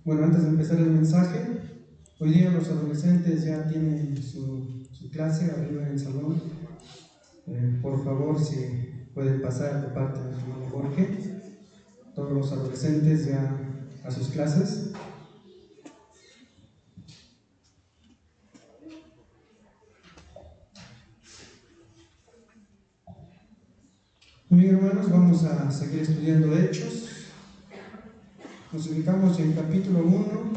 Bueno, antes de empezar el mensaje, hoy día los adolescentes ya tienen su clase arriba en el salón. Por favor, si pueden pasar de parte de su hermano Jorge, todos los adolescentes ya a sus clases. Muy bien, hermanos, vamos a seguir estudiando Hechos. Nos ubicamos en capítulo 1,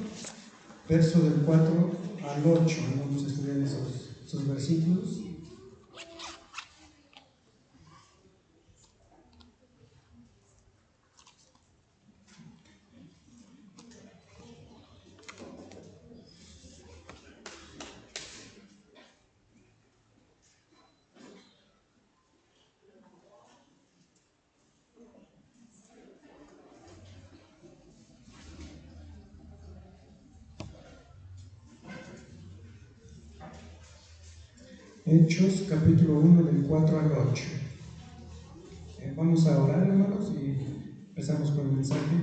verso del 4 al 8. Vamos a estudiar esos versículos. Hechos, capítulo 1, del 4 al 8. Vamos a orar, hermanos, y empezamos con el mensaje.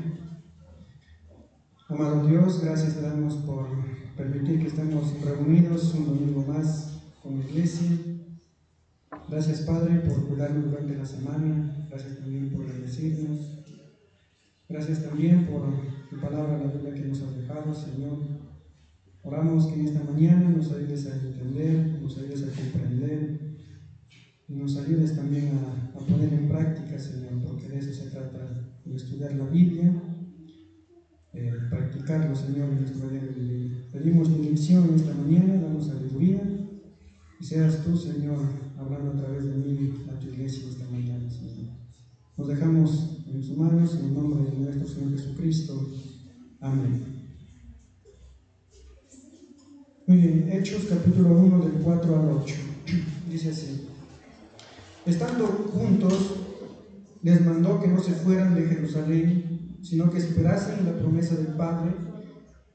Amado Dios, gracias te damos por permitir que estemos reunidos un domingo más con la iglesia. Gracias, Padre, por cuidarnos durante la semana. Gracias también por bendecirnos. Gracias también por tu palabra, la Biblia que nos has dejado, Señor. Oramos que en esta mañana nos ayudes a entender, nos ayudes a comprender y nos ayudes también a poner en práctica, Señor, porque de eso se trata, de estudiar la Biblia, practicarlo, Señor, en nuestro día de vivir. Pedimos tu dirección en esta mañana, danos sabiduría y seas tú, Señor, hablando a través de mí a tu iglesia esta mañana, Señor. Nos dejamos en sus manos en el nombre de nuestro Señor Jesucristo. Amén. Muy bien, Hechos capítulo 1 del 4 al 8. Dice así: estando juntos, les mandó que no se fueran de Jerusalén, sino que esperasen la promesa del Padre,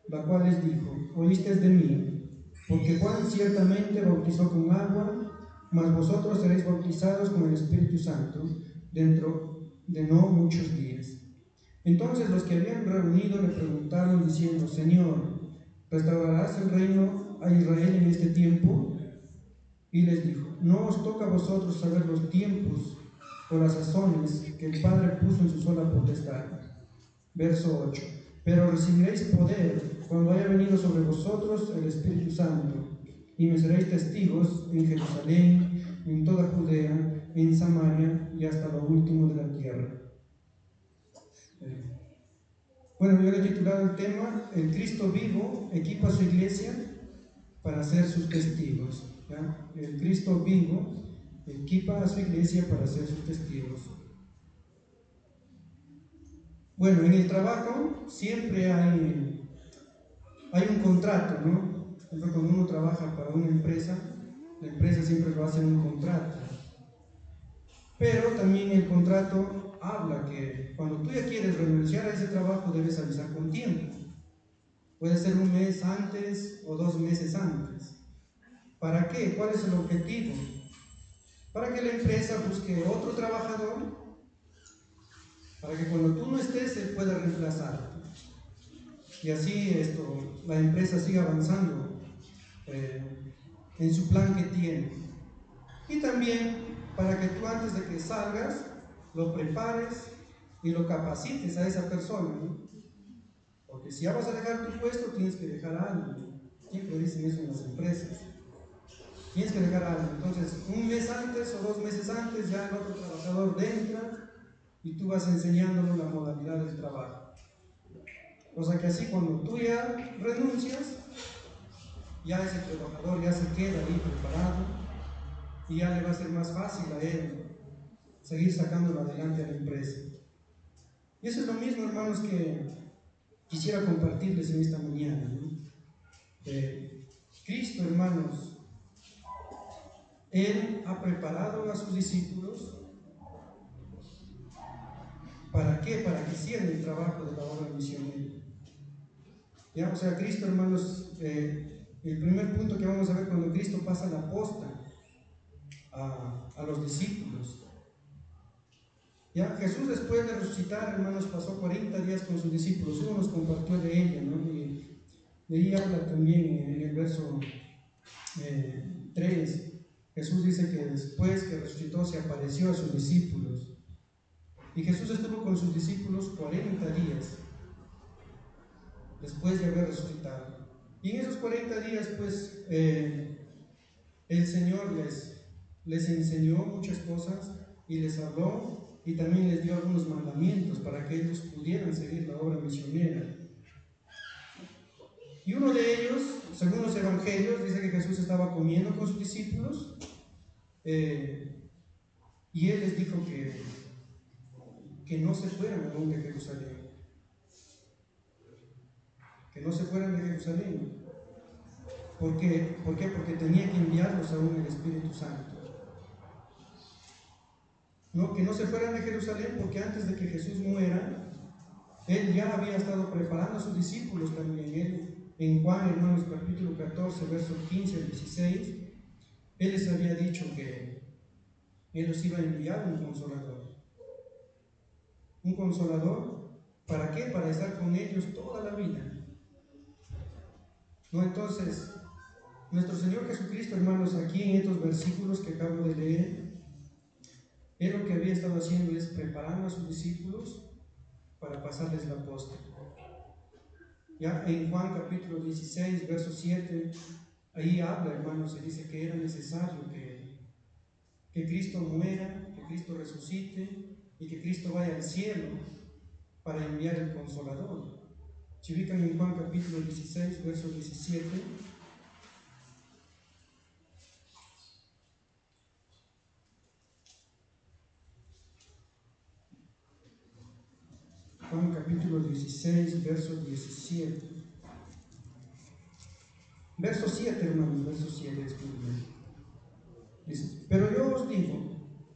la cual les dijo: oísteis de mí, porque Juan ciertamente bautizó con agua, mas vosotros seréis bautizados con el Espíritu Santo dentro de no muchos días. Entonces los que habían reunido le preguntaron diciendo: Señor, ¿restaurarás el reino a Israel en este tiempo? Y les dijo: no os toca a vosotros saber los tiempos o las sazones que el Padre puso en su sola potestad. Verso 8: pero recibiréis poder cuando haya venido sobre vosotros el Espíritu Santo, y me seréis testigos en Jerusalén, en toda Judea, en Samaria y hasta lo último de la tierra. Bueno, yo le he titulado el tema: el Cristo vivo equipa a su iglesia para ser sus testigos. ¿Ya? El Cristo vivo equipa a su iglesia para ser sus testigos. Bueno, en el trabajo siempre hay un contrato, ¿no? Siempre cuando uno trabaja para una empresa, la empresa siempre lo hace en un contrato. Pero también el contrato habla que cuando tú ya quieres renunciar a ese trabajo debes avisar con tiempo. Puede ser un mes antes o 2 meses antes. ¿Para qué? ¿Cuál es el objetivo? Para que la empresa busque otro trabajador, para que cuando tú no estés él pueda reemplazarte. Y así la empresa siga avanzando en su plan que tiene. Y también para que tú, antes de que salgas, lo prepares y lo capacites a esa persona, ¿no? Porque si ya vas a dejar tu puesto, tienes que dejar algo. Siempre dicen eso en las empresas. Tienes que dejar algo. Entonces, un mes antes o 2 meses antes, ya el otro trabajador entra y tú vas enseñándole la modalidad del trabajo. O sea que así, cuando tú ya renuncias, ya ese trabajador ya se queda ahí preparado y ya le va a ser más fácil a él seguir sacándolo adelante a la empresa. Y eso es lo mismo, hermanos, que quisiera compartirles en esta mañana, ¿no? Cristo, hermanos, Él ha preparado a sus discípulos. ¿Para qué? Para que hicieran el trabajo de la obra misionera. ¿Ya? O sea, Cristo, hermanos, el primer punto que vamos a ver cuando Cristo pasa la posta a los discípulos. Ya, Jesús después de resucitar, hermanos, pasó 40 días con sus discípulos. Uno nos compartió de ella, ¿no? Y ahí habla también en el verso 3. Jesús dice que después que resucitó se apareció a sus discípulos. Y Jesús estuvo con sus discípulos 40 días después de haber resucitado. Y en esos 40 días, pues, el Señor les enseñó muchas cosas y les habló y también les dio algunos mandamientos para que ellos pudieran seguir la obra misionera. Y uno de ellos, según los evangelios, dice que Jesús estaba comiendo con sus discípulos y Él les dijo que no se fueran aún de Jerusalén. Que no se fueran de Jerusalén. ¿Por qué? Porque tenía que enviarlos aún el Espíritu Santo. No, que no se fueran de Jerusalén porque antes de que Jesús muera, Él ya había estado preparando a sus discípulos también. Él, en Juan, hermanos, capítulo 14, versos 15 al 16, Él les había dicho que Él los iba a enviar un consolador. Un consolador, ¿para qué? Para estar con ellos toda la vida. ¿No? Entonces, nuestro Señor Jesucristo, hermanos, aquí en estos versículos que acabo de leer, Él lo que había estado haciendo es preparando a sus discípulos para pasarles la posta. Ya en Juan capítulo 16, verso 7, ahí habla, hermanos, se dice que era necesario que Cristo muera, que Cristo resucite y que Cristo vaya al cielo para enviar el Consolador. Si ubican en Juan capítulo 16, verso 17, Juan capítulo 16, verso 17. Verso 7, hermanos, verso 7, dice, pero yo os digo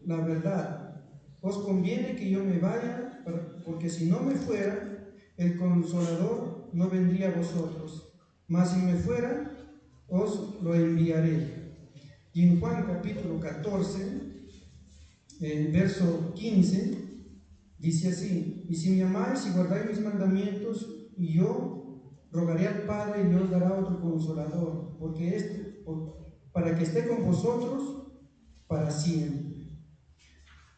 la verdad, os conviene que yo me vaya, porque si no me fuera, el Consolador no vendría a vosotros, mas si me fuera, os lo enviaré. Y en Juan capítulo 14, verso 15, dice así, y si me amáis y guardáis mis mandamientos, y yo rogaré al Padre y os dará otro Consolador, para que esté con vosotros para siempre.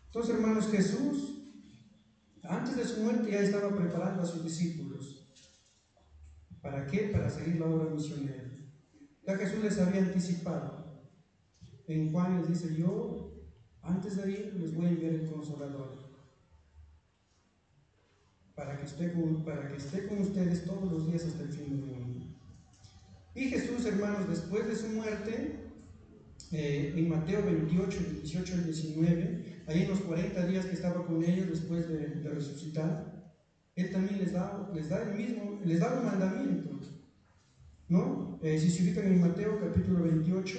Entonces, hermanos, Jesús, antes de su muerte, ya estaba preparando a sus discípulos. ¿Para qué? Para seguir la obra misionera. Ya Jesús les había anticipado. En Juan les dice, yo, antes de ir, les voy a enviar el Consolador. Para que esté con ustedes todos los días hasta el fin del mundo. Y Jesús, hermanos, después de su muerte, en Mateo 28, 18 al 19, ahí en los 40 días que estaba con ellos después de resucitar, Él también les da un mandamiento, ¿no? Si se ubican en Mateo capítulo 28,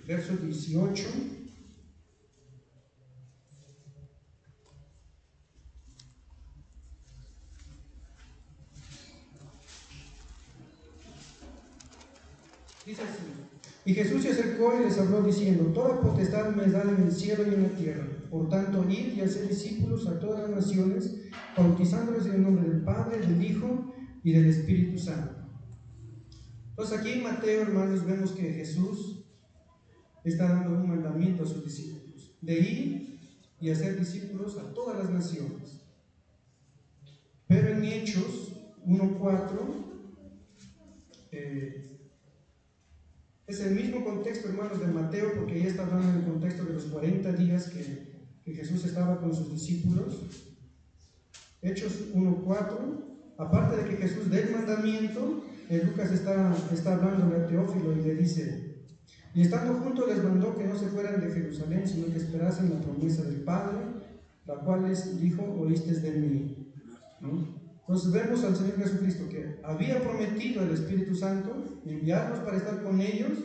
verso 18, dice así, y Jesús se acercó y les habló diciendo, toda potestad me es dada en el cielo y en la tierra, por tanto id y haced discípulos a todas las naciones, bautizándolos en el nombre del Padre, del Hijo y del Espíritu Santo. Entonces aquí en Mateo, hermanos, vemos que Jesús está dando un mandamiento a sus discípulos, de ir y hacer discípulos a todas las naciones. Pero en Hechos 1:4, es el mismo contexto, hermanos, de Mateo, porque ahí está hablando en el contexto de los 40 días que Jesús estaba con sus discípulos. Hechos 1:4, aparte de que Jesús dé el mandamiento, Lucas está hablando a Teófilo y le dice, y estando juntos les mandó que no se fueran de Jerusalén, sino que esperasen la promesa del Padre, la cual les dijo, oísteis de mí. ¿No? Entonces vemos al Señor Jesucristo que había prometido el Espíritu Santo enviarnos para estar con ellos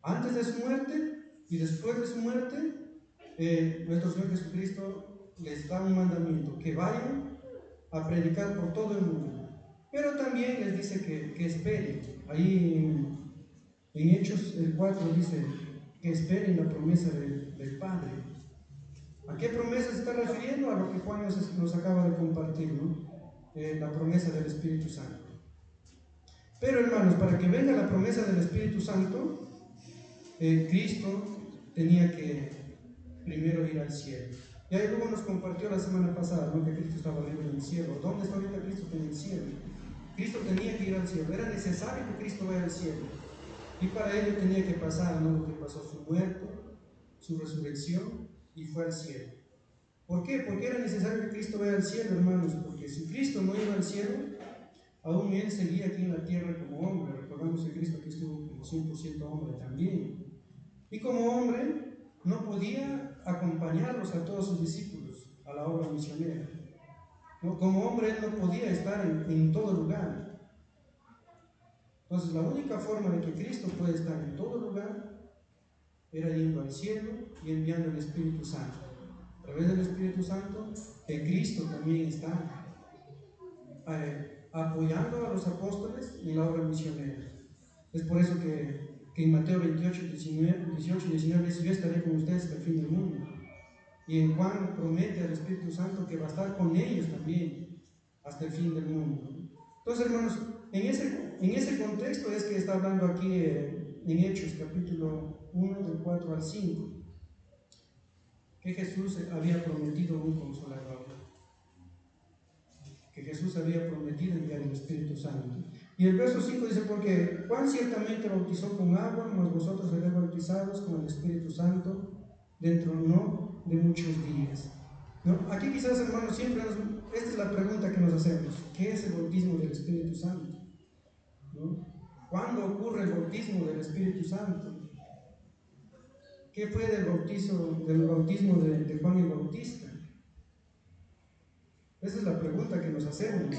antes de su muerte y después de su muerte. Nuestro Señor Jesucristo les da un mandamiento, que vayan a predicar por todo el mundo, pero también les dice que esperen. Ahí en Hechos el 4 dice que esperen la promesa del Padre. ¿A qué promesa se está refiriendo? A lo que Juan nos acaba de compartir, ¿no? La promesa del Espíritu Santo. Pero hermanos, para que venga la promesa del Espíritu Santo, Cristo tenía que primero ir al cielo. Y ahí luego nos compartió la semana pasada, ¿no? Que Cristo estaba arriba en el cielo. ¿Dónde está ahorita Cristo? En el cielo. Cristo tenía que ir al cielo, era necesario que Cristo vaya al cielo. Y para ello tenía que pasar, ¿no? Lo que pasó, su muerte, su resurrección, y fue al cielo. ¿Por qué? Porque era necesario que Cristo vaya al cielo, hermanos, porque si Cristo no iba al cielo, aún Él seguía aquí en la tierra como hombre. Recordamos que Cristo aquí estuvo como 100% hombre también. Y como hombre, no podía acompañarlos a todos sus discípulos a la obra misionera. ¿No? Como hombre, Él no podía estar en todo lugar. Entonces, la única forma de que Cristo puede estar en todo lugar era yendo al cielo y enviando el Espíritu Santo. A través del Espíritu Santo, que Cristo también está apoyando a los apóstoles en la obra misionera. Es por eso que en Mateo 28, 19 dice: yo estaré con ustedes hasta el fin del mundo. Y en Juan promete al Espíritu Santo que va a estar con ellos también hasta el fin del mundo. Entonces, hermanos, en ese contexto es que está hablando aquí en Hechos capítulo 1 del 4 al 5, que Jesús había prometido un consolador, que Jesús había prometido enviar el Espíritu Santo. Y el verso 5 dice: porque Juan ciertamente bautizó con agua, mas vosotros seréis bautizados con el Espíritu Santo dentro no de muchos días. ¿No? Aquí quizás, hermanos, siempre esta es la pregunta que nos hacemos: ¿qué es el bautismo del Espíritu Santo? ¿No? ¿Cuándo ocurre el bautismo del Espíritu Santo? ¿Qué fue del bautismo de Juan el Bautista? Esa es la pregunta que nos hacemos.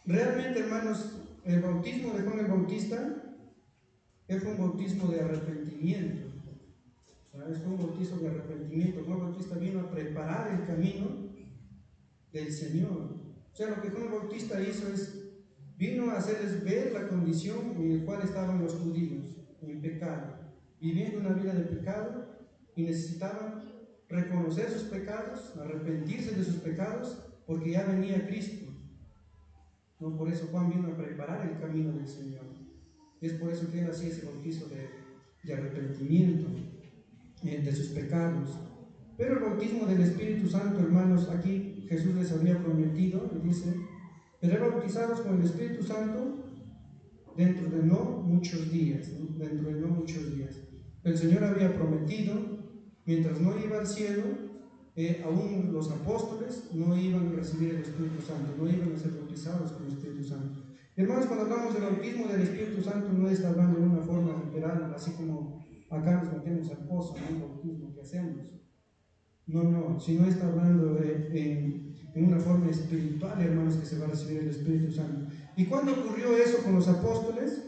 Realmente, hermanos, el bautismo de Juan el Bautista fue un bautismo de arrepentimiento. ¿Sabes? Fue un bautismo de arrepentimiento. Juan el Bautista vino a preparar el camino del Señor. O sea, lo que Juan el Bautista hizo vino a hacerles ver la condición en la cual estaban los judíos, en pecado, viviendo una vida de pecado, y necesitaban reconocer sus pecados, arrepentirse de sus pecados, porque ya venía Cristo. No, por eso Juan vino a preparar el camino del Señor. Y es por eso que él hacía ese bautizo de arrepentimiento de sus pecados. Pero el bautismo del Espíritu Santo, hermanos, aquí Jesús les había prometido, y dice: seré bautizados con el Espíritu Santo dentro de no muchos días, ¿no? Dentro de no muchos días. El Señor había prometido, mientras no iba al cielo, aún los apóstoles no iban a recibir el Espíritu Santo, no iban a ser bautizados con el Espíritu Santo. Hermanos, cuando hablamos del bautismo del Espíritu Santo, no está hablando de una forma literal, así como acá nos metemos al pozo, ¿no? El bautismo que hacemos. No, sino está hablando en una forma espiritual, hermanos, que se va a recibir el Espíritu Santo. ¿Y cuándo ocurrió eso con los apóstoles?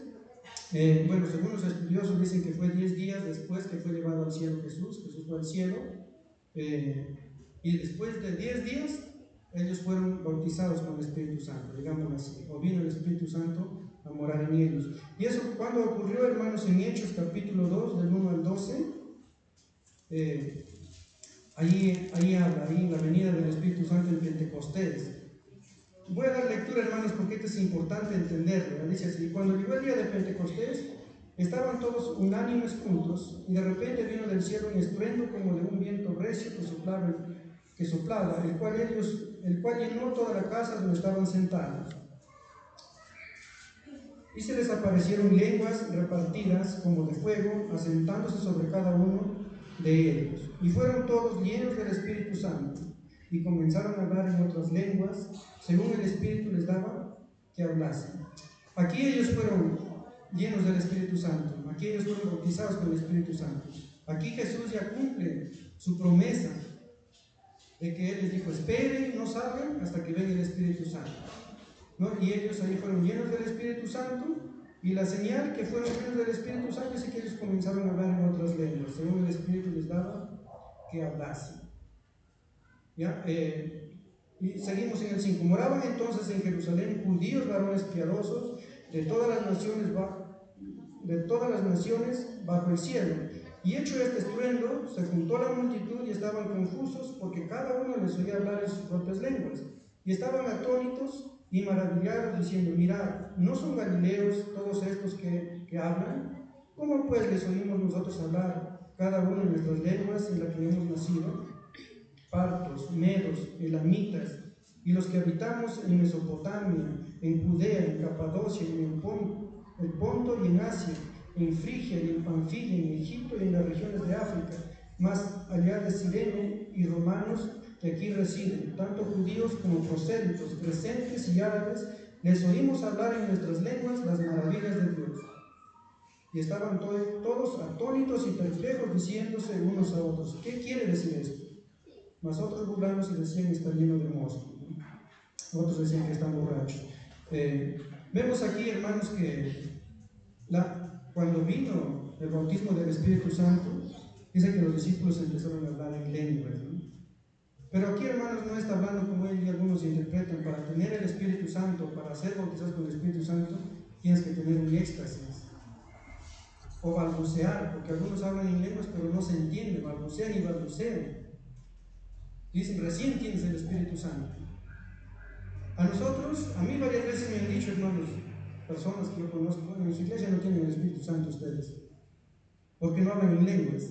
Bueno, según los estudiosos dicen que fue 10 días después que fue llevado al cielo Jesús fue al cielo, y después de 10 días ellos fueron bautizados con el Espíritu Santo, digámoslo así, o vino el Espíritu Santo a morar en ellos. Y eso cuando ocurrió, hermanos, en Hechos capítulo 2 del 1 al 12, ahí habla, ahí la venida del Espíritu Santo en Pentecostés. Voy a dar lectura, hermanos, porque esto es importante entenderlo. Dice así: cuando llegó el día de Pentecostés, estaban todos unánimes juntos, y de repente vino del cielo un estruendo como de un viento recio que soplaba, el cual llenó toda la casa donde estaban sentados. Y se les aparecieron lenguas repartidas como de fuego, asentándose sobre cada uno de ellos. Y fueron todos llenos del Espíritu Santo, y comenzaron a hablar en otras lenguas, según el Espíritu les daba que hablasen. Aquí ellos fueron llenos del Espíritu Santo, aquí ellos fueron bautizados con el Espíritu Santo. Aquí Jesús ya cumple su promesa de que Él les dijo: esperen, no salgan hasta que venga el Espíritu Santo, ¿no? Y ellos ahí fueron llenos del Espíritu Santo, y la señal que fueron llenos del Espíritu Santo es que ellos comenzaron a hablar en otras lenguas, según el Espíritu les daba que hablasen. ¿Ya? Y seguimos en el 5. Moraban entonces en Jerusalén judíos varones piadosos de todas las naciones bajo el cielo, Y hecho este estruendo, se juntó la multitud y estaban confusos porque cada uno les oía hablar en sus propias lenguas. Y estaban atónitos y maravillados diciendo, mirad, ¿no son galileos todos estos que hablan? ¿Cómo pues les oímos nosotros hablar cada uno en nuestras lenguas en la que hemos nacido? Partos, medos, elamitas, y los que habitamos en Mesopotamia, en Judea, en Capadocia, en el Ponto y en Asia, en Frigia y en Panfilia, en Egipto y en las regiones de África, más allá de Cirene y romanos que aquí residen, tanto judíos como prosélitos, crescentes y árabes, les oímos hablar en nuestras lenguas las maravillas de Dios. Y estaban todos atónitos y perplejos, diciéndose unos a otros, ¿qué quiere decir esto? Mas otros burlándose decían, está lleno de moscos. Otros decían que están borrachos. Vemos aquí, hermanos, que cuando vino el bautismo del Espíritu Santo, dice que los discípulos empezaron a hablar en lenguas, ¿no? Pero aquí, hermanos, no está hablando como hoy algunos interpretan. Para tener el Espíritu Santo, para ser bautizados con el Espíritu Santo, tienes que tener un éxtasis o balbucear, porque algunos hablan en lenguas pero no se entiende, balbucean y balbucean. Dicen, recién tienes el Espíritu Santo. A nosotros, a mí varias veces me han dicho, hermanos, personas que yo conozco, bueno, en su iglesia no tienen el Espíritu Santo ustedes, porque no hablan en lenguas.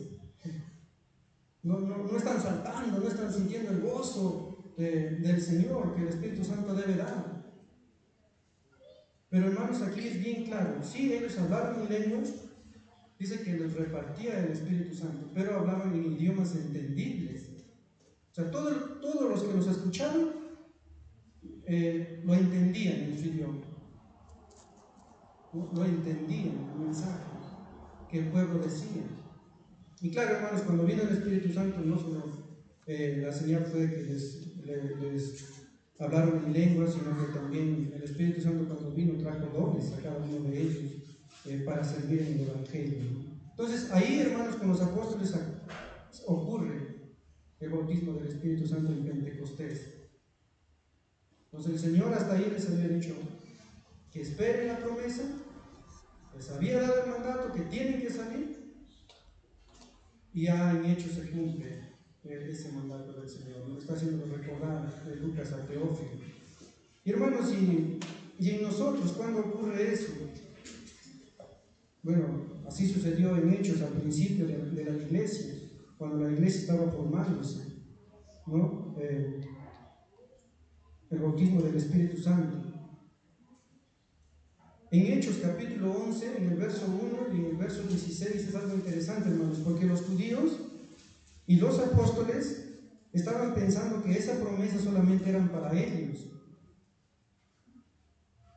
No están saltando, no están sintiendo el gozo del Señor que el Espíritu Santo debe dar. Pero hermanos, aquí es bien claro, sí, ellos hablaron en lenguas, dice que les repartía el Espíritu Santo, pero hablaban en idiomas entendibles. O sea, todos los que los escuchaban lo entendían en su idioma, lo entendían el mensaje que el pueblo decía. Y claro, hermanos, cuando vino el Espíritu Santo, no solo la señal fue que les hablaron en lenguas, sino que también el Espíritu Santo cuando vino trajo dones a cada uno de ellos para servir en el Evangelio. Entonces ahí, hermanos, con los apóstoles ocurre el bautismo del Espíritu Santo en Pentecostés. Entonces el Señor hasta ahí les había dicho que esperen la promesa, les había dado el mandato que tienen que salir, y ya en Hechos se cumple ese mandato del Señor. Nos está haciendo recordar de Lucas a Teófilo. Y hermanos, y en nosotros, ¿cuándo ocurre eso? Bueno, así sucedió en Hechos al principio de la iglesia, cuando la iglesia estaba formándose, ¿no? El bautismo del Espíritu Santo. En Hechos capítulo 11, en el verso 1 y en el verso 16 es algo interesante, hermanos, porque los judíos y los apóstoles estaban pensando que esa promesa solamente eran para ellos.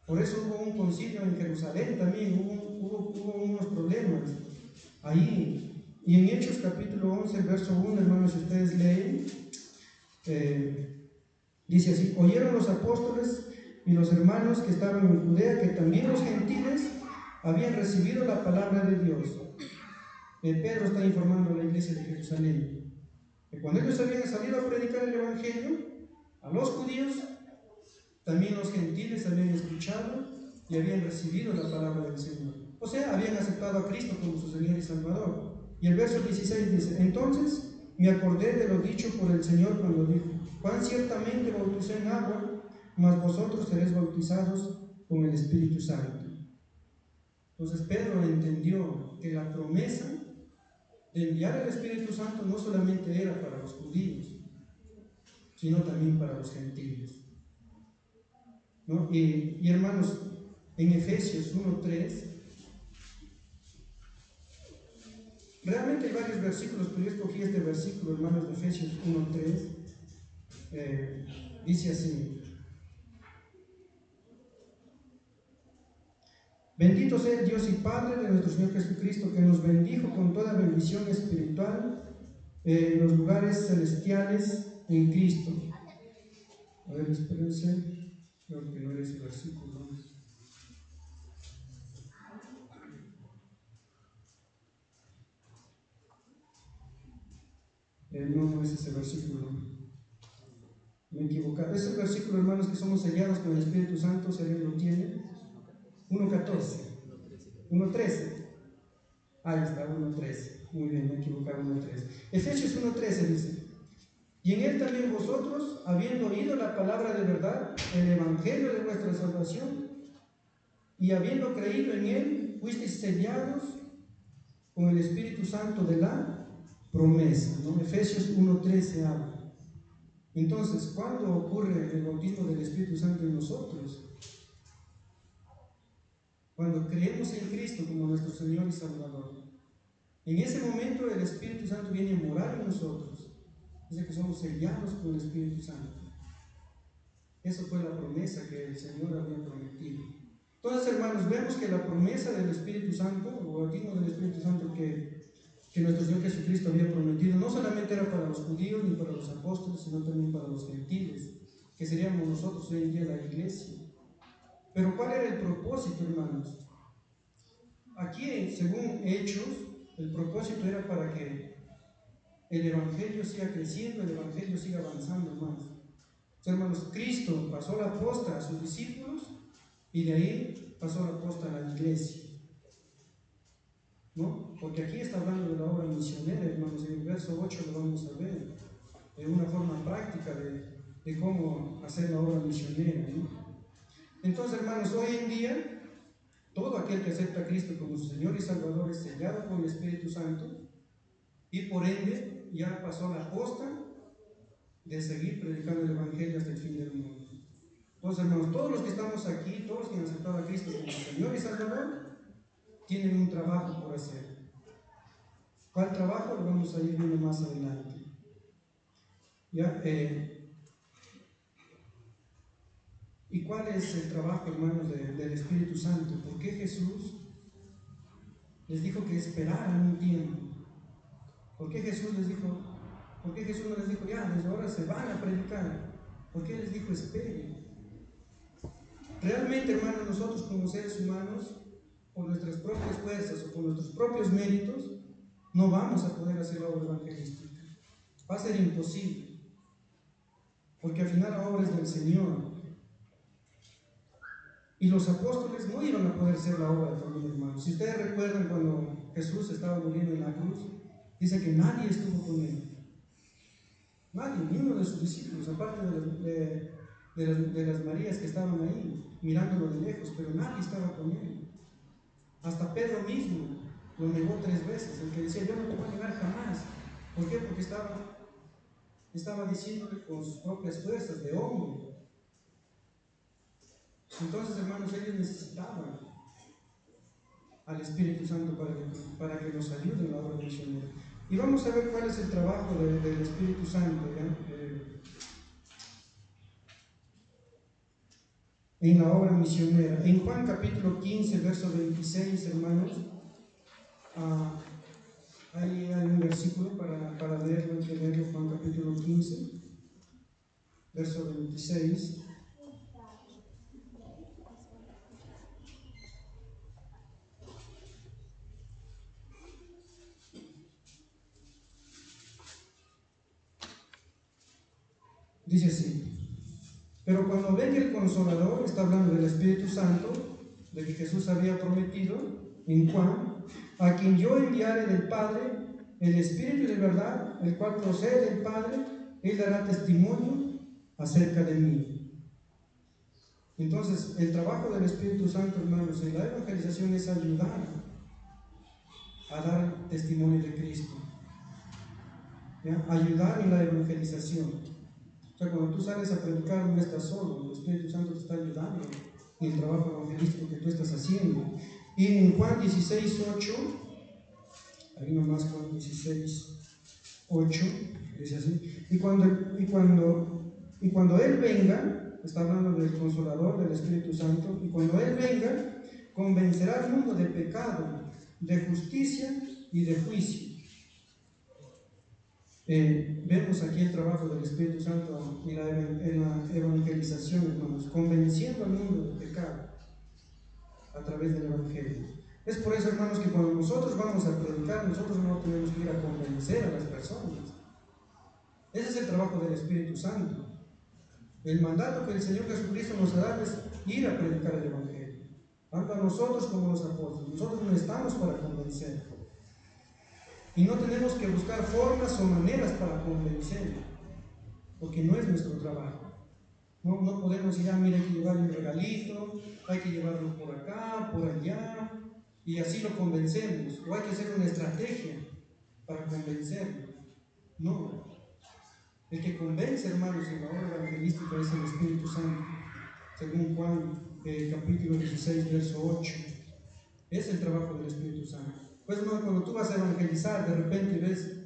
Por eso hubo un concilio en Jerusalén también, hubo unos problemas ahí. Y en Hechos capítulo 11, verso 1, hermanos, si ustedes leen, dice así: oyeron los apóstoles y los hermanos que estaban en Judea que también los gentiles habían recibido la palabra de Dios. Pedro está informando a la iglesia de Jerusalén que cuando ellos habían salido a predicar el Evangelio a los judíos, también los gentiles habían escuchado y habían recibido la palabra del Señor. O sea, habían aceptado a Cristo como su Señor y Salvador. Y el verso 16 dice: entonces me acordé de lo dicho por el Señor cuando dijo: Juan ciertamente bautizó en agua, mas vosotros seréis bautizados con el Espíritu Santo. Entonces Pedro entendió que la promesa de enviar el Espíritu Santo no solamente era para los judíos, sino también para los gentiles, ¿no? Y hermanos, en Efesios 1:3, realmente hay varios versículos, pero yo escogí este versículo, hermanos, de Efesios 1:3. Dice así: bendito sea el Dios y Padre de nuestro Señor Jesucristo, que nos bendijo con toda bendición espiritual en los lugares celestiales en Cristo. A ver, espérense, creo que no era ese versículo. No es ese versículo. Me he equivocado. Es el versículo, hermanos, que somos sellados con el Espíritu Santo, si alguien lo tiene. 1:14. 1:13. Ahí está, 1:13. Muy bien, me he equivocado, 1:13. Efesios 1:13 dice: y en él también vosotros, habiendo oído la palabra de verdad, el evangelio de vuestra salvación, y habiendo creído en él, fuisteis sellados con el Espíritu Santo de la promesa, ¿no? Efesios 1:13 habla. Entonces, ¿cuándo ocurre el bautismo del Espíritu Santo en nosotros? Cuando creemos en Cristo como nuestro Señor y Salvador. En ese momento el Espíritu Santo viene a morar en nosotros. Dice que somos sellados con el Espíritu Santo. Eso fue la promesa que el Señor había prometido. Entonces, hermanos, vemos que la promesa del Espíritu Santo, o el bautismo del Espíritu Santo que nuestro Señor Jesucristo había prometido, no solamente era para los judíos ni para los apóstoles, sino también para los gentiles, que seríamos nosotros hoy en día la iglesia. Pero ¿cuál era el propósito, hermanos? Aquí, según Hechos, el propósito era para que el Evangelio siga creciendo, el Evangelio siga avanzando más. Entonces, hermanos, Cristo pasó la posta a sus discípulos y de ahí pasó la posta a la iglesia, ¿no? Porque aquí está hablando de la obra misionera, hermanos. En el verso 8 lo vamos a ver, de una forma práctica de cómo hacer la obra misionera, ¿no? Entonces, hermanos, hoy en día, todo aquel que acepta a Cristo como su Señor y Salvador es sellado con el Espíritu Santo y por ende ya pasó la posta de seguir predicando el Evangelio hasta el fin del mundo. Entonces, hermanos, todos los que estamos aquí, todos los que han aceptado a Cristo como Señor y Salvador, tienen un trabajo por hacer. ¿Cuál trabajo? Lo vamos a ir viendo más adelante. ¿Ya? ¿Y cuál es el trabajo, hermanos, del Espíritu Santo? ¿Por qué Jesús les dijo que esperaran un tiempo? ¿Por qué Jesús no les dijo, ya, desde ahora se van a predicar? ¿Por qué les dijo, esperen? Realmente, hermanos, nosotros como seres humanos, por nuestras propias fuerzas o por nuestros propios méritos, no vamos a poder hacer la obra evangelística. Va a ser imposible, porque al final la obra es del Señor. Y los apóstoles no iban a poder hacer la obra también, hermanos. Si ustedes recuerdan cuando Jesús estaba muriendo en la cruz, dice que nadie estuvo con él. Nadie, ni uno de sus discípulos, aparte de las Marías que estaban ahí, mirándolo de lejos, pero nadie estaba con él. Hasta Pedro mismo lo negó 3 veces, el que decía, yo no te voy a negar jamás. ¿Por qué? Porque estaba diciéndole con sus propias fuerzas de hombre. Entonces, hermanos, ellos necesitaban al Espíritu Santo para que nos ayude en la obra misionera. Y vamos a ver cuál es el trabajo del Espíritu Santo, ¿ya? En la obra misionera. En Juan capítulo 15, verso 26, hermanos, ahí hay un versículo para leerlo, hay que leerlo. Juan capítulo 15, verso 26. Dice así: pero cuando venga el Consolador, está hablando del Espíritu Santo, de que Jesús había prometido en Juan, a quien yo enviaré del Padre, el Espíritu de verdad, el cual procede del Padre, él dará testimonio acerca de mí. Entonces, el trabajo del Espíritu Santo, hermanos, en la evangelización es ayudar a dar testimonio de Cristo, ¿ya? Ayudar en la evangelización. O sea, cuando tú sales a predicar no estás solo, el Espíritu Santo te está ayudando en el trabajo evangelístico que tú estás haciendo. Y en Juan 16:8, ahí nomás Juan 16:8, dice así: y cuando Él venga, está hablando del Consolador, del Espíritu Santo, y cuando Él venga, convencerá al mundo de pecado, de justicia y de juicio. Vemos aquí el trabajo del Espíritu Santo en la evangelización, hermanos, convenciendo al mundo del pecado a través del Evangelio. Es por eso, hermanos, que cuando nosotros vamos a predicar, nosotros no tenemos que ir a convencer a las personas. Ese es el trabajo del Espíritu Santo. El mandato que el Señor Jesucristo nos da es ir a predicar el Evangelio, tanto a nosotros como a los apóstoles. Nosotros no estamos para convencer, Y no tenemos que buscar formas o maneras para convencer, porque no es nuestro trabajo. No podemos ir, mira, hay que llevarle un regalito, hay que llevarlo por acá, por allá, y así lo convencemos. O hay que hacer una estrategia para convencerlo. No. El que convence, hermanos, en la obra evangelística es el Espíritu Santo, según Juan capítulo 16, verso 8. Es el trabajo del Espíritu Santo. Pues hermano, cuando tú vas a evangelizar, de repente ves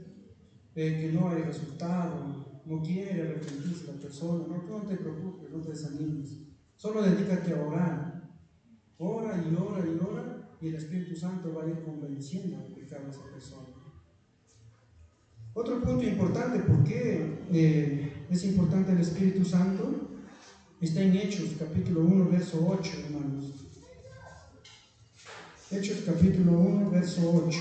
que no hay resultado, no quiere arrepentirse la persona, tú no te preocupes, no te desanimes. Solo dedícate a orar. Ora y ora y ora, y el Espíritu Santo va a ir convenciendo al pecado a esa persona. Otro punto importante, ¿por qué es importante el Espíritu Santo? Está en Hechos, capítulo 1, verso 8, hermanos. Hechos, capítulo 1, verso 8.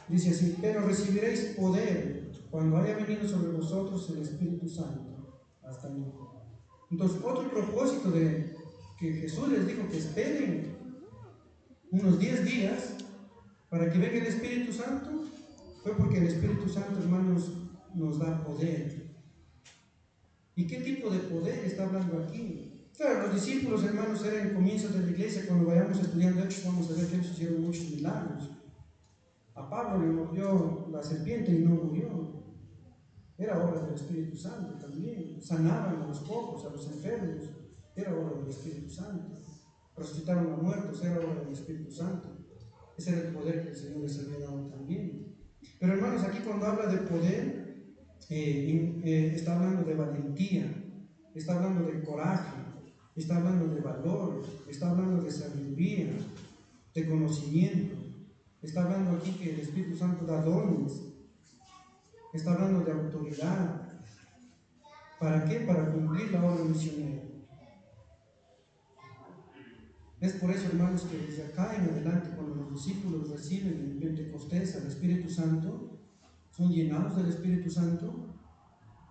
Dice así: pero recibiréis poder cuando haya venido sobre vosotros el Espíritu Santo. Hasta ahí. Entonces, otro propósito de que Jesús les dijo que esperen unos 10 días para que venga el Espíritu Santo, fue porque el Espíritu Santo, hermanos, nos da poder. ¿Y qué tipo de poder está hablando aquí? Claro, los discípulos, hermanos, eran el comienzo de la iglesia. Cuando vayamos estudiando Hechos, vamos a ver que ellos hicieron muchos milagros. A Pablo le mordió la serpiente y no murió. Era obra del Espíritu Santo también. Sanaban a los cojos, a los enfermos. Era obra del Espíritu Santo. Resucitaron a muertos. Era obra del Espíritu Santo. Ese era el poder que el Señor les había dado también. Pero hermanos, aquí cuando habla de poder, está hablando de valentía, está hablando de coraje, está hablando de valor, está hablando de sabiduría, de conocimiento. Está hablando aquí que el Espíritu Santo da dones. Está hablando de autoridad. ¿Para qué? Para cumplir la obra misionera. Es por eso, hermanos, que desde acá en adelante, cuando los discípulos reciben en Pentecostés al Espíritu Santo, son llenados del Espíritu Santo,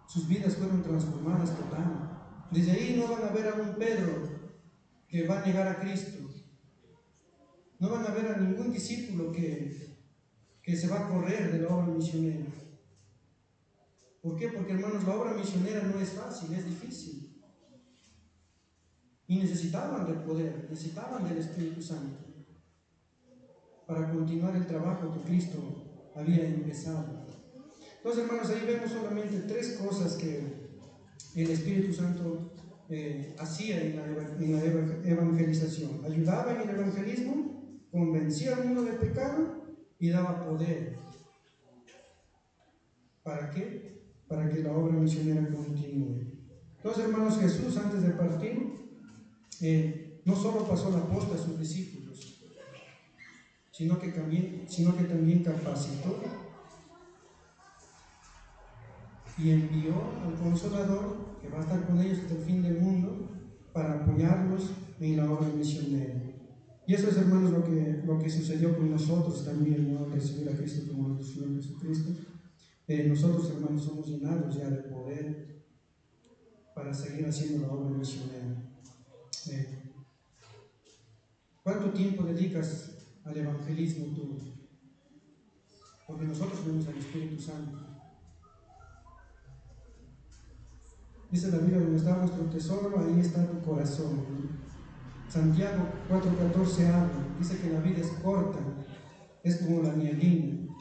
sus vidas fueron transformadas total. Desde ahí no van a ver a un Pedro que va a negar a Cristo. No van a ver a ningún discípulo que se va a correr de la obra misionera. ¿Por qué? Porque, hermanos, la obra misionera no es fácil, es difícil. Y necesitaban del poder, necesitaban del Espíritu Santo para continuar el trabajo que Cristo había empezado. Entonces, hermanos, ahí vemos solamente 3 cosas que el Espíritu Santo hacía en la evangelización. Ayudaba en el evangelismo, convencía al mundo del pecado y daba poder. ¿Para qué? Para que la obra misionera continúe. Entonces, hermanos, Jesús, antes de partir, no solo pasó la posta a sus discípulos, sino que también capacitó y envió al Consolador, que va a estar con ellos hasta el fin del mundo, para apoyarlos en la obra misionera. Y eso es, hermanos, lo que sucedió con nosotros también, ¿no? Al recibir a Cristo como nuestro Señor Jesucristo. Nosotros, hermanos, somos llenados ya de poder para seguir haciendo la obra misionera. ¿Cuánto tiempo dedicas al evangelismo tú? Porque nosotros tenemos al Espíritu Santo. Dice la Biblia: donde está vuestro tesoro, ahí está tu corazón, ¿no? Santiago 4:14 habla, dice que la vida es corta, es como la nieblina.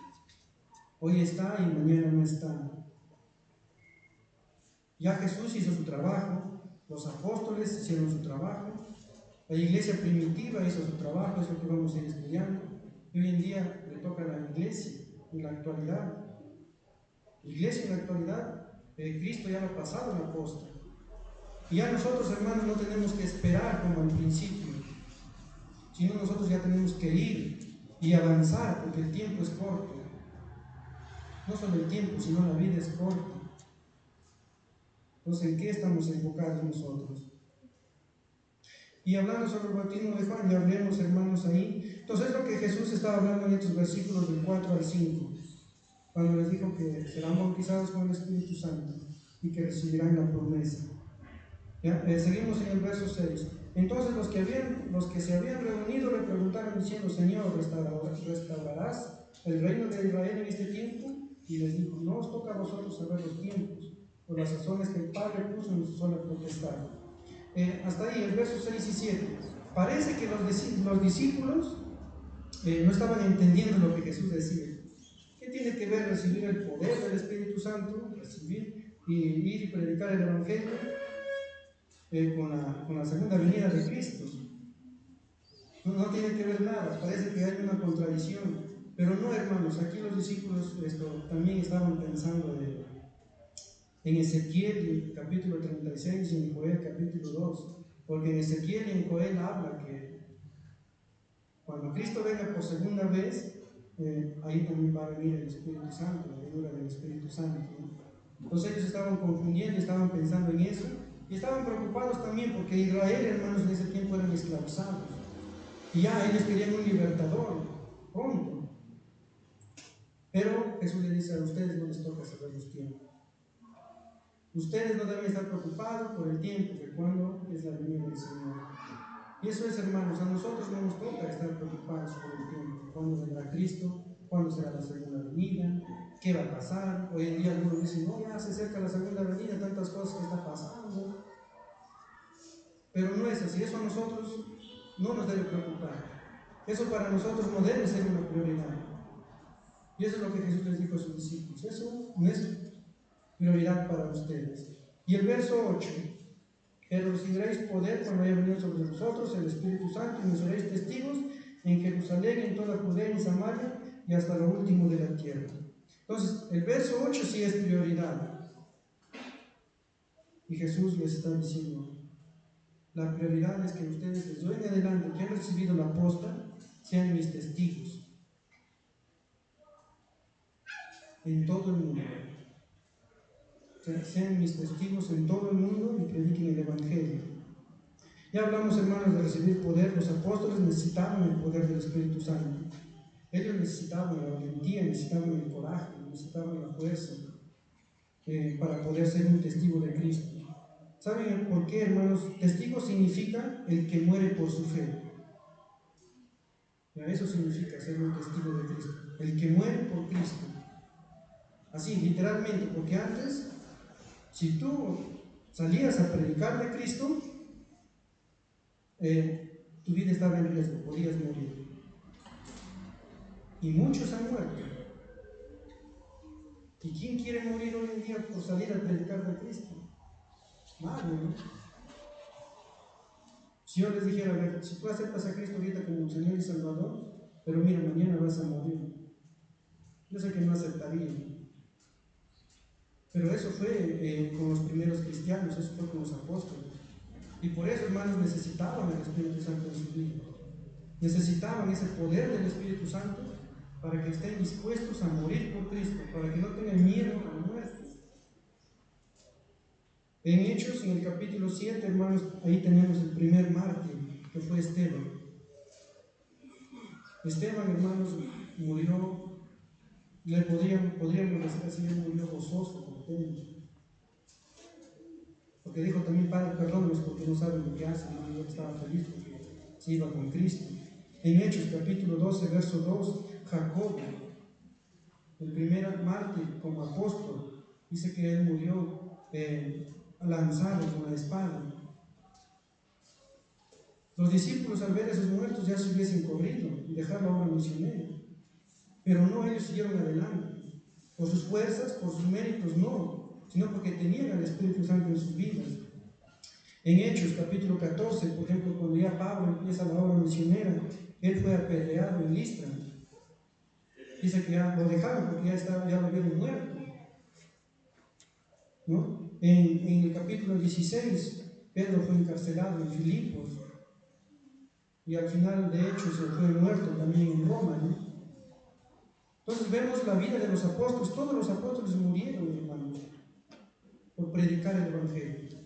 Hoy está y mañana no está. Ya Jesús hizo su trabajo, los apóstoles hicieron su trabajo, la iglesia primitiva hizo su trabajo, es lo que vamos a ir estudiando. Y hoy en día le toca a la iglesia en la actualidad. La iglesia en la actualidad, Cristo ya lo ha pasado en la posta. Y ya nosotros, hermanos, no tenemos que esperar como al principio, sino nosotros ya tenemos que ir y avanzar, porque el tiempo es corto. No solo el tiempo, sino la vida es corta. Entonces, ¿en qué estamos enfocados nosotros? Y hablando sobre el bautismo de Juan, ya hablemos, hermanos, ahí. Entonces, es lo que Jesús estaba hablando en estos versículos del 4 al 5, cuando les dijo que serán bautizados con el Espíritu Santo y que recibirán la promesa. ¿Ya? Seguimos en el verso 6. Entonces los que se habían reunido le preguntaron diciendo: Señor, ¿restaurarás el reino de Israel en este tiempo? Y les dijo: no os toca a vosotros saber los tiempos, o las sazones que el Padre puso en su sola potestad. Hasta ahí, el verso 6 y 7. Parece que los discípulos no estaban entendiendo lo que Jesús decía. ¿Qué tiene que ver recibir el poder del Espíritu Santo, recibir y ir y predicar el Evangelio con la segunda venida de Cristo? No tiene que ver nada, parece que hay una contradicción. Pero no, hermanos, aquí los discípulos también estaban pensando en Ezequiel capítulo 36 y en Joel capítulo 2. Porque en Ezequiel y en Joel habla que cuando Cristo venga por segunda vez, ahí también va a venir el Espíritu Santo, la venida del Espíritu Santo, ¿no? Entonces ellos estaban confundiendo, estaban pensando en eso y estaban preocupados también porque Israel, hermanos, en ese tiempo eran esclavizados y ya ellos querían un libertador pronto. Pero Jesús le dice: a ustedes no les toca saber los tiempos. Ustedes no deben estar preocupados por el tiempo, de cuándo es la venida del Señor. Y eso es, hermanos, a nosotros no nos toca estar preocupados por el tiempo. ¿Cuándo vendrá Cristo? ¿Cuándo será la segunda venida? ¿Qué va a pasar? Hoy en día algunos dicen: no, ya se acerca la segunda venida, tantas cosas que está pasando. Pero no es así, eso a nosotros no nos debe preocupar. Eso para nosotros no debe ser una prioridad. Y eso es lo que Jesús les dijo a sus discípulos: eso no es prioridad para ustedes. Y el verso 8: pero recibiréis poder cuando haya venido sobre vosotros el Espíritu Santo, y me seréis testigos en Jerusalén, en toda Judea, en Samaria y hasta lo último de la tierra. Entonces, el verso 8 sí es prioridad. Y Jesús les está diciendo: la prioridad es que ustedes, desde hoy en adelante, que han recibido la posta, sean mis testigos en todo el mundo. Sean mis testigos en todo el mundo y prediquen el Evangelio. Ya hablamos, hermanos, de recibir poder. Los apóstoles necesitaban el poder del Espíritu Santo. Ellos necesitaban la valentía, necesitaban el coraje, necesitaban la fuerza para poder ser un testigo de Cristo. ¿Saben por qué, hermanos? Testigo significa el que muere por su fe. Ya, eso significa ser un testigo de Cristo, el que muere por Cristo. Así, literalmente, porque antes, si tú salías a predicar de Cristo, tu vida estaba en riesgo, podías morir. Y muchos han muerto. ¿Y quién quiere morir hoy en día por salir a predicar de Cristo? Nadie, ¿no? Si yo les dijera: a ver, si tú aceptas a Cristo ahorita como Señor y Salvador, pero mira, mañana vas a morir, yo sé que no aceptaría. Pero eso fue con los primeros cristianos, eso fue con los apóstoles. Y por eso, hermanos, necesitaban el Espíritu Santo en su vida. Necesitaban ese poder del Espíritu Santo para que estén dispuestos a morir por Cristo, para que no tengan miedo a la muerte. En Hechos, en el capítulo 7, hermanos, ahí tenemos el primer mártir, que fue Esteban. Esteban, hermanos, murió, podríamos decir así, él murió gozoso, contento. Porque dijo también: Padre, perdónanos porque no saben lo que hacen. ¿No? Yo estaba feliz porque se iba con Cristo. En Hechos, capítulo 12, verso 2, Jacobo, el primer mártir como apóstol, dice que él murió lanzado con la espada. Los discípulos, al ver a esos muertos, ya se hubiesen corrido y dejar la obra misionera. Pero no, ellos siguieron adelante. Por sus fuerzas, por sus méritos, no, sino porque tenían al Espíritu Santo en sus vidas. En Hechos, capítulo 14, por ejemplo, cuando ya Pablo empieza la obra misionera, él fue apedreado en Listra. Dice que ya lo dejaron porque ya lo habían muerto, ¿no? En el capítulo 16, Pedro fue encarcelado en Filipos y al final, de hecho, se fue muerto también en Roma, ¿no? Entonces vemos la vida de los apóstoles. Todos los apóstoles murieron, hermanos, por predicar el Evangelio.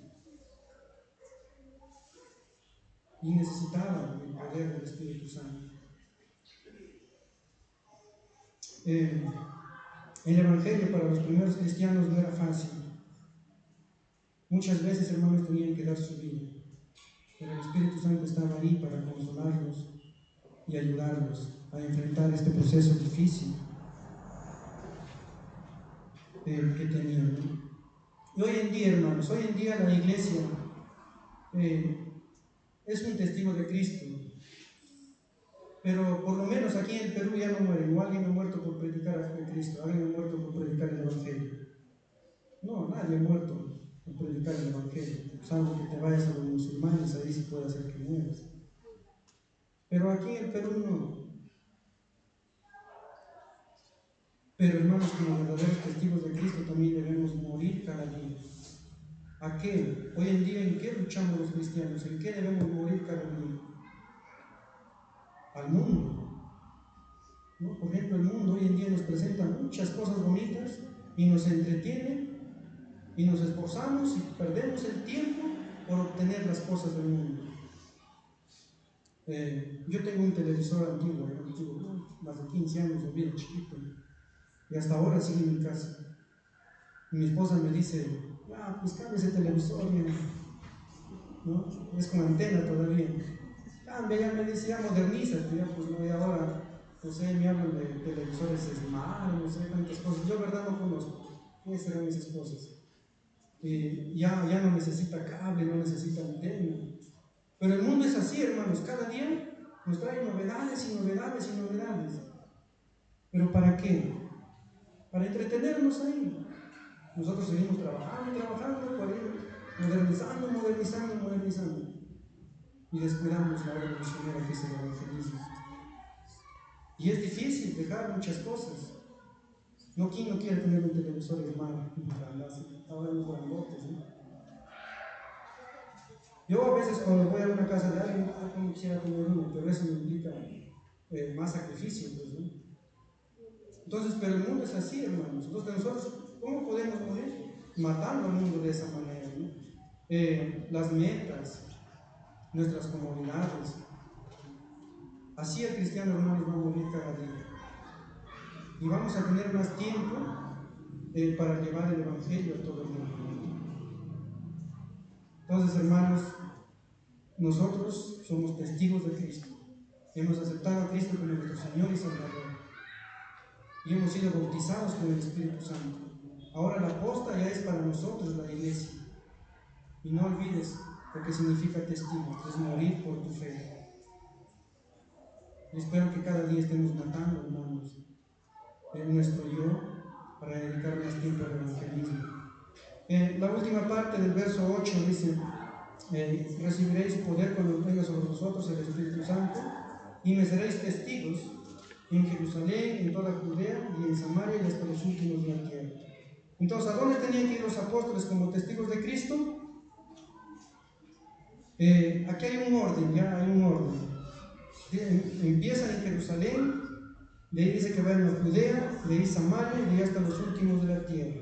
Y necesitaban el poder del Espíritu Santo. El Evangelio para los primeros cristianos no era fácil. Muchas veces, hermanos, tenían que dar su vida. pero el Espíritu Santo estaba ahí para consolarlos y ayudarlos a enfrentar este proceso difícil que tenían, ¿no? Y hoy en día, hermanos, hoy en día la iglesia es un testigo de Cristo, pero por lo menos aquí en el Perú ya no mueren, o alguien ha muerto por predicar a Cristo, alguien ha muerto por predicar el Evangelio. No, nadie ha muerto por predicar el Evangelio, salvo que te vayas a los musulmanes, ahí sí puede hacer que mueras. Pero aquí en el Perú no. Pero hermanos, como verdaderos testigos de Cristo también debemos morir cada día. ¿A qué? Hoy en día, ¿en qué luchamos los cristianos? ¿En qué debemos morir cada día? Al mundo, ¿no? Por ejemplo, el mundo hoy en día nos presenta muchas cosas bonitas y nos entretiene y nos esforzamos y perdemos el tiempo por obtener las cosas del mundo. Yo tengo un televisor antiguo, más de 15 años, lo vi chiquito, y hasta ahora sigue en mi casa. Y mi esposa me dice, pues cambia ese televisor, ¿no? Es con antena todavía. Cambia, ya me dice, ya modernízate, ya pues no, y ahora, pues me hablan de televisores smart, no sé tantas cosas. Yo, verdad, no conozco. ¿Qué serán esas cosas? Ya no necesita cable, no necesita antena. Pero el mundo es así, hermanos, cada día nos trae novedades y novedades y novedades. ¿Pero para qué? Para entretenernos ahí. Nosotros seguimos trabajando y trabajando para ir modernizando, modernizando, modernizando. Y descuidamos la obra misionera que es el evangelismo. Y es difícil dejar muchas cosas. No, ¿quién no quiere tener un televisor hermano? Ahora los grandotes, ¿no? Yo a veces cuando voy a una casa de alguien, como quisiera tener uno, pero eso me implica más sacrificio, pues, ¿no? Entonces, pero el mundo es así, hermanos. Entonces, nosotros, ¿cómo podemos morir? Matando al mundo de esa manera, ¿no? Las metas, nuestras comodidades. Así el cristiano, hermanos, va a morir cada día. Y vamos a tener más tiempo para llevar el Evangelio a todo el mundo. Entonces, hermanos, nosotros somos testigos de Cristo. Hemos aceptado a Cristo como nuestro Señor y Salvador. Y hemos sido bautizados con el Espíritu Santo. Ahora la posta ya es para nosotros la iglesia. Y no olvides lo que significa testigo, es morir por tu fe. Y espero que cada día estemos matando, hermanos, en nuestro yo para dedicar más tiempo al evangelismo. La última parte del verso 8 dice, recibiréis poder cuando venga sobre vosotros el Espíritu Santo y me seréis testigos en Jerusalén, en toda Judea y en Samaria y hasta los últimos de la tierra. Entonces, ¿a dónde tenían que ir los apóstoles como testigos de Cristo? Aquí hay un orden, ya hay un orden. Empiezan en Jerusalén, de ahí dice que van a Judea, de ahí Samaria y hasta los últimos de la tierra.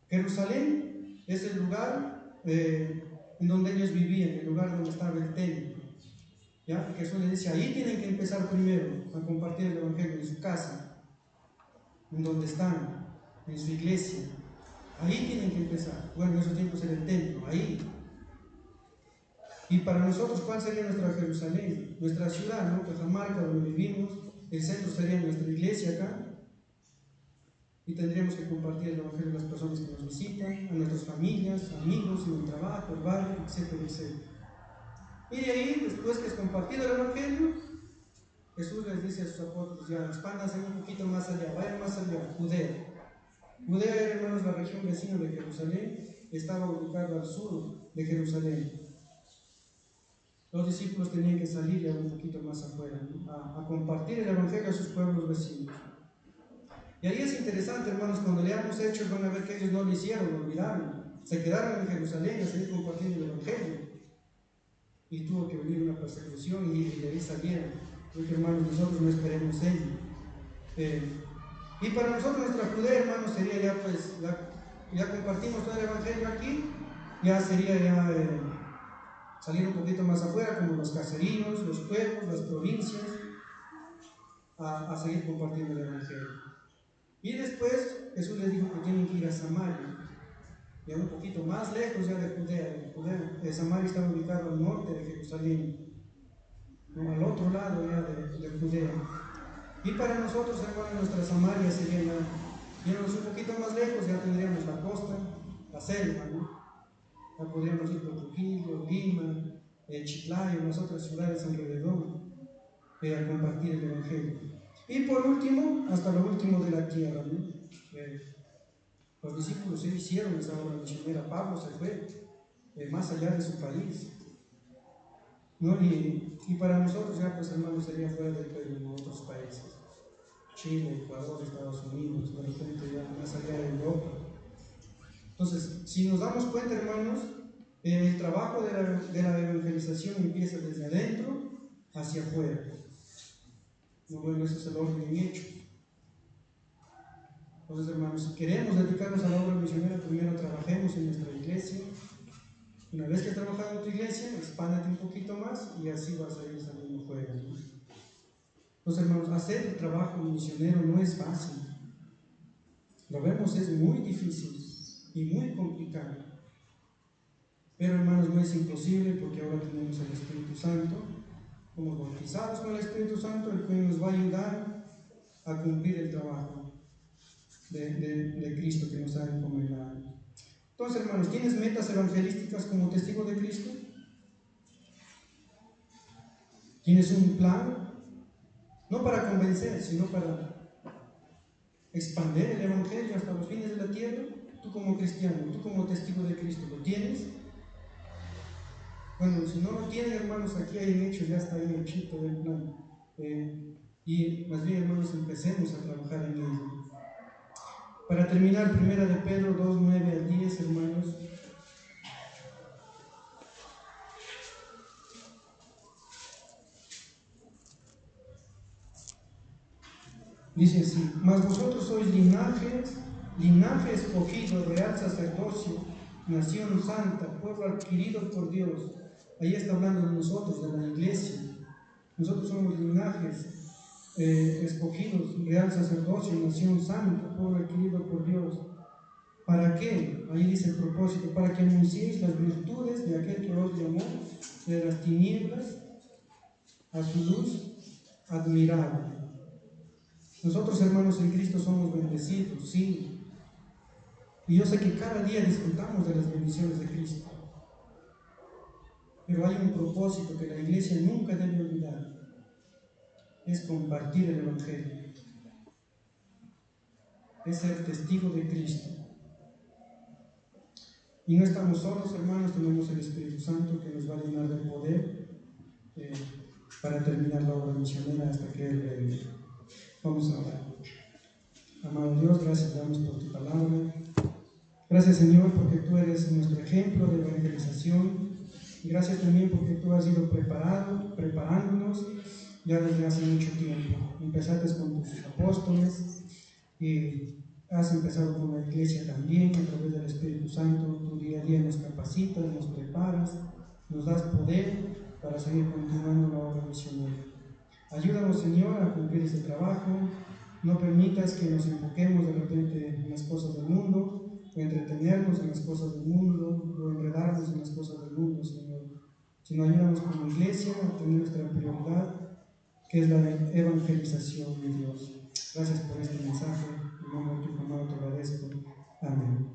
Jerusalén es el lugar en donde ellos vivían, el lugar donde estaba el templo. ¿Ya? Jesús les dice, ahí tienen que empezar primero a compartir el Evangelio en su casa, en donde están, en su iglesia. Ahí tienen que empezar. Bueno, en esos tiempos era el templo, ahí. Y para nosotros, ¿cuál sería nuestra Jerusalén? Nuestra ciudad, ¿no? Cajamarca, donde vivimos. El centro sería nuestra iglesia acá. Y tendríamos que compartir el Evangelio a las personas que nos visitan, a nuestras familias, amigos, en el trabajo, el barrio, etcétera, etcétera. Y de ahí, después que es compartido el Evangelio, Jesús les dice a sus apóstoles, ya, expándanse un poquito más allá, vayan más allá, Judea. Judea era, hermanos, la región vecina de Jerusalén, estaba ubicada al sur de Jerusalén. Los discípulos tenían que salir ya un poquito más afuera, ¿no? a compartir el Evangelio a sus pueblos vecinos. Y ahí es interesante, hermanos, cuando leamos Hechos van a ver que ellos no lo hicieron, lo olvidaron. Se quedaron en Jerusalén a seguir compartiendo el Evangelio. Y tuvo que venir una persecución y de ahí salieron. Porque, hermanos, nosotros no esperemos ello. Y para nosotros nuestra Judea, hermanos, sería ya pues, ya compartimos todo el Evangelio aquí, ya sería ya salir un poquito más afuera, como los caseríos, los pueblos, las provincias, a seguir compartiendo el Evangelio. Y después Jesús les dijo que tienen que ir a Samaria. ya un poquito más lejos ya de Judea. Samaria estaba ubicado al norte de Jerusalén, ¿no? Al otro lado ya de Judea. Y para nosotros, hermanos, nuestra Samaria sería yéndonos un poquito más lejos, ya tendríamos la costa, la selva, ¿no? Ya podríamos ir por Trujillo, Lima, Chiclayo, las otras ciudades alrededor, a compartir el Evangelio. Y por último, hasta lo último de la tierra, ¿no? Los discípulos se hicieron esa obra misionera. Pablo se fue más allá de su país, ¿no? Y para nosotros ya, pues hermanos, sería fuera del Perú, en otros países, Chile, Ecuador, Estados Unidos, de repente ya más allá de Europa. Entonces, si nos damos cuenta, hermanos, el trabajo de la evangelización empieza desde adentro hacia afuera. No, bueno, ese es el orden bien hecho. Entonces, hermanos, si queremos dedicarnos a la obra misionera, primero trabajemos en nuestra iglesia. Una vez que has trabajado en tu iglesia, expándete un poquito más y así vas a ir saliendo fuera, ¿no? Entonces, hermanos, hacer el trabajo misionero no es fácil. Lo vemos, es muy difícil y muy complicado. Pero, hermanos, no es imposible porque ahora tenemos el Espíritu Santo. Somos bautizados con el Espíritu Santo, el cual nos va a ayudar a cumplir el trabajo de Cristo que nos ha encomendado. Entonces, hermanos, ¿tienes metas evangelísticas como testigo de Cristo? ¿Tienes un plan? No para convencer, sino para expandir el Evangelio hasta los fines de la tierra. Tú como cristiano, tú como testigo de Cristo, ¿lo tienes? Bueno, si no lo tienen, hermanos, aquí hay un hecho, ya está ahí el chito del plan. Y más bien, hermanos, empecemos a trabajar en ello. Para terminar, 1 de Pedro 2, 9 al 10, hermanos. Dice así: mas vosotros sois linaje escogido, real sacerdocio, nación santa, pueblo adquirido por Dios. Ahí está hablando de nosotros, de la iglesia. Nosotros somos linajes escogidos, real sacerdocio, nación santa, pueblo adquirido por Dios. ¿Para qué? Ahí dice el propósito: para que anunciéis las virtudes de aquel que os llamó de las tinieblas a su luz admirable. Nosotros, hermanos, en Cristo somos bendecidos, sí. Y yo sé que cada día disfrutamos de las bendiciones de Cristo. Pero hay un propósito que la iglesia nunca debe olvidar: es compartir el Evangelio, es ser testigo de Cristo. Y no estamos solos, hermanos, tenemos el Espíritu Santo que nos va a llenar de poder para terminar la obra misionera hasta que Él venga. Vamos a orar. Amado Dios, gracias damos por tu palabra. Gracias, Señor, porque tú eres nuestro ejemplo de evangelización. Gracias también porque tú has ido preparándonos ya desde hace mucho tiempo. Empezaste con tus apóstoles y has empezado con la iglesia también a través del Espíritu Santo. Tu día a día nos capacitas, nos preparas, nos das poder para seguir continuando la obra misionera. Ayúdanos, Señor, a cumplir ese trabajo. No permitas que nos enfoquemos de repente en las cosas del mundo, o entretenernos en las cosas del mundo, o enredarnos en las cosas del mundo, Señor. Sino ayúdanos como iglesia a tener nuestra prioridad, que es la evangelización de Dios. Gracias por este mensaje. En nombre de tu amado te agradezco. Amén.